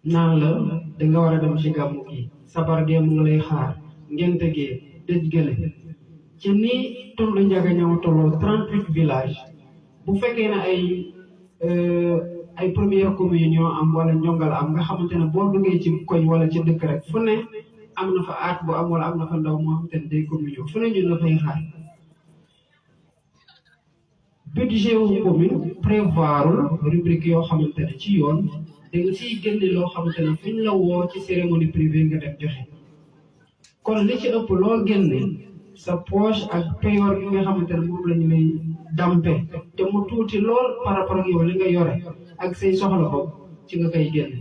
naan la da nga war a dem ci gàmmu gi sabar gee mu ngi lay xaar ngente gee dëj gële ci ni tund Njagañaaw tolloo 38 villages bu fekkee ne ay première communion am wala njongal am nga xamante ne boo duggee ci koñ wala ci dëkk rek fu ne am na fa aat bu am wala am na fa ndaw moo xamante ne day communion fu ne ñun la fay xaar budget wu commune prévoirul rubrique yoo xamante ne ci yoon da nga ciy génne loo xamante ne fu ñu la woo ci cérémonie privée nga dem joxe kon li ci ëpp loo génne sa poche ak payoor gi nga xamante ne moom la ñu lay dampe te mu tuuti lool par rapport ak yow li nga yore ak say soxla bopp ci nga koy génne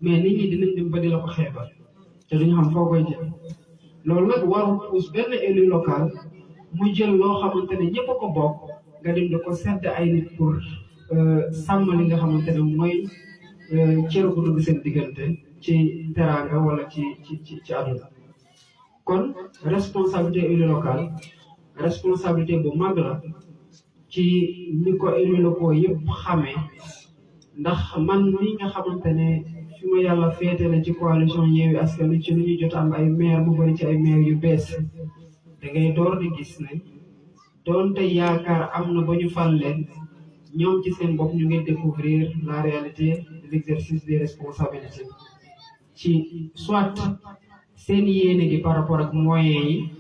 mais nit ñi dinañ dem ba di la ko xeebal te duñu xam foo koy jël loolu nag waru pousse benn élu local mu jël loo xamante ne ñëpp a ko bokk nga dem da ko sedd ay nit pour sàmm li nga xamante ne mooy cër bu dugg seen diggante ci teraanga wala ci àdduna kon responsabilité élu local responsabilité bu mag la ci ni ko élu locaux yëpp xamee ndax man mi nga xamante ne fi ma yàlla féete la ci coalition Yewwi Askan Wi ci lu ñu jot am ay maire mu bëri ci ay maire yu bees da ngay door di gis ne doonte yaakaar am na ba ñu fal leen ñoom ci seen bopp ñu ngi découvrir la réalité de l'exercice des responsabilités ci soit seen yéene gi par rapport ak moyens yi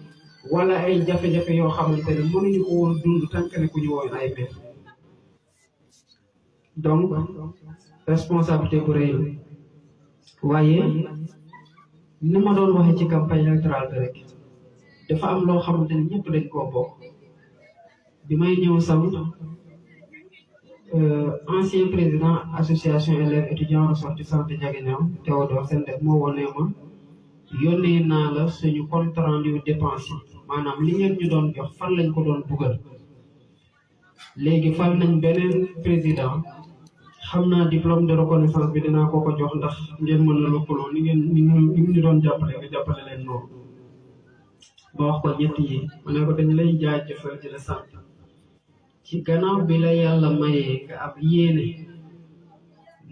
wala ay jafe-jafe yoo xamante ne mënuñu ko woon dund tànk ne ku ñu woon ay maire donc responsabilité bu rëy la waaye ni ma doon waxee ci campagne électorale bi rek dafa am loo xamante ne ñëpp dañ koo bokk bi may ñëw sam ancien président association élèves étudiants ressortissants de Ndiaganiao Théodore Sendek moo wonee ma yónnee naa la suñu compte rendu dépense yi maanaam li ngeen ñu doon jox fan lañ ko doon dugal léegi fal nañ beneen président xam naa diplôme de reconnaissance bi dinaa ko jox ndax ngeen mën a lëkkaloo ni ngeen ñu doon jàppale nga jàppale leen noonu ba wax ko ñett yi ma ne ko dañ lay jaajëfal di la sant ci gannaaw bi la yàlla mayee nga ab yéene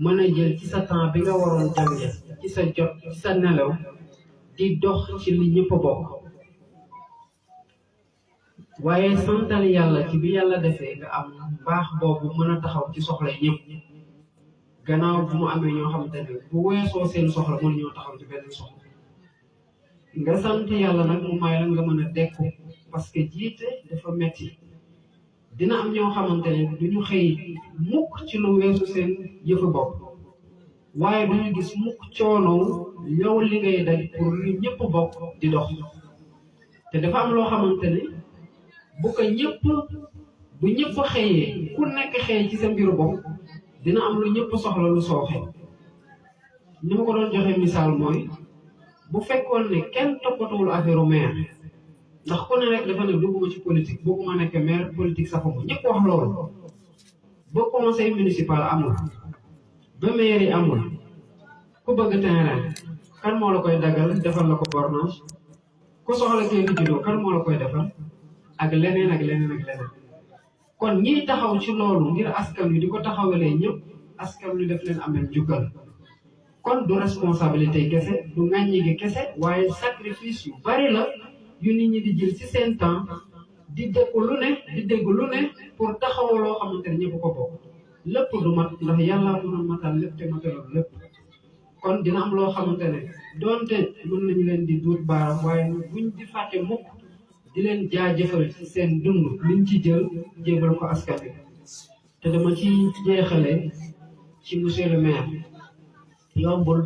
mën a jël ci sa temps bi nga waroon jànge ci sa jot ci sa nelaw di dox ci li ñëpp bokk waaye santal yàlla ci bi yàlla defee nga am baax boobu mën a taxaw ci soxla ñëpp gannaaw bu mu amee ñoo xamante ne bu weesoo seen soxla mën ñoo taxaw ci benn soxla nga sant yàlla nag mu may la nga mën a dekku parce que jiite dafa metti dina am ñoo xamante ne duñu xëy mukk ci lu weesu seen yëfu bopp waaye duñu gis mukk coono yow li ngay daj pour lu ñëpp bokk di dox te dafa am loo xamante ne bu ñëpp xëyee ku nekk xëy ci sa mbiru bopp dina am lu ñëpp soxla lu sooxe ni ma ko doon joxe misaal mooy bu fekkoon ne kenn toppatuwul affaire maire ndax ku ne rek dafa ne dugguma ci politique bëgguma nekk maire politique saxuma ñëpp wax loolu ba conseil municipal amul ba maire yi amul ku bëgg terrain kan moo la koy dagal defal la ko bornage ku soxla kee di juddoo kan moo la koy defal ak leneen ak leneen ak leneen kon ñiy taxaw ci loolu ngir askan wi di ko taxawalee ñëpp askan wi def leen amel jukkal kon du responsabilité kese du ŋàññi gi kese waaye sacrifice yu bari la yu nit ñi di jël ci seen temps di dégg lu ne pour taxaw loo xamante ne ñëpp ko bokk lépp du mat ndax yàlla mën a matal lépp te matalul lépp kon dina am loo xamante ne doonte mën nañu leen di duut baaram waaye buñ di fàtte mukk di leen jaajëfal ci seen dund liñ ci jël jébal ko askan wi te dama ci jeexale ci monsieur le maire yombul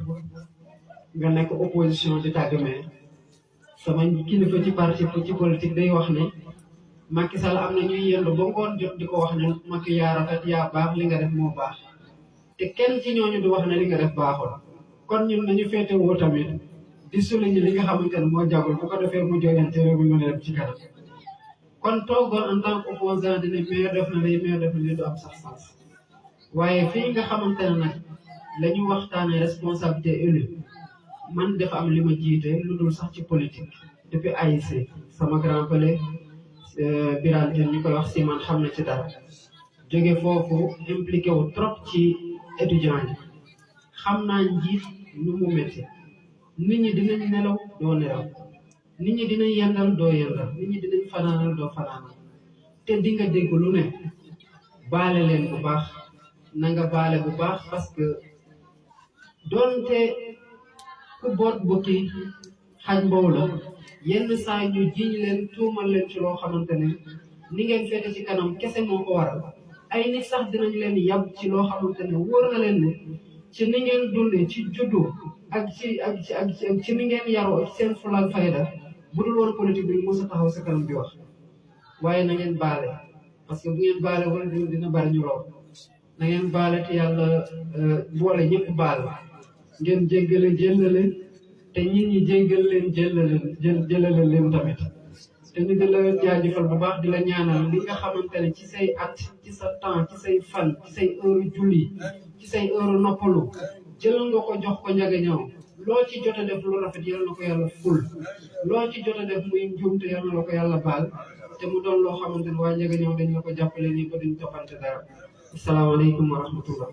nga nekk opposition di tàgg maire sama kilifa ci parti ci politique day wax ne Macky Sall am na ñuy yendu ba ngoon jot di ko wax ne Macky yaa rafet yaa baax li nga def moo baax te kenn ci ñooñu di wax ne li nga def baaxul kon ñun nañu féete woo tamit di souligner li nga xamante ne moo jagul bu ko defee mu joyante réew mi mën a dem ci kanam kon toogoon en tant qu'opposant dina maire def na lay du am sax sens waaye fii nga xamante ne nag la ñu waxtaanee responsabilité élu man dafa am li ma jiite lu dul sax ci politique depuis AIC sama grand collègue Birane ñu koy wax si man xam na ci dara jóge foofu impliqué wu trop ci étudiant yi xam naa njiit nu mu métti nit ñi dinañ nelaw doo nelaw nit ñi dinañ yendal doo yendal nit ñi dinañ fanaanal doo fanaanal te di nga dégg lu ne baale leen bu baax na nga baale bu baax parce que doonte ku boot bukki xaj mbow la yenn saa ñu jiñ leen tuumal leen ci loo xamante ne ni ngeen fete ci kanam kese moo ko waral ay nit sax dinañ leen yab ci loo xamante ne wóor na leen ne ci ni ngeen dundee ci juddu ak ci ni ngeen yaroo ak seen fulaal fayda bu dul woon politique bi mos a taxaw sa kanam di wax waaye na ngeen baale parce que bu ngeen baale wala dina bari ñu lool na ngeen baale te yàlla boole ñëpp baal ngeen jéggale jëllale te nit ñi jéggal leen jëlale leen tamit te ñu di la jaajëfal bu baax di la ñaanal li nga xamante ne ci say at ci sa temps ci say fan ci say heure julli ci say heure noppalu jël nga ko jox ko njaga ñëw loo ci jot a def lu rafet yal na ko yàlla ful loo ci jot a def muy njuumte yal na la ko yàlla baal te mu doon loo xamante ne waa njaga ñëw dañ la ko jàppale nii ba duñ toppante dara asalaamaaleykum wa rahmatullah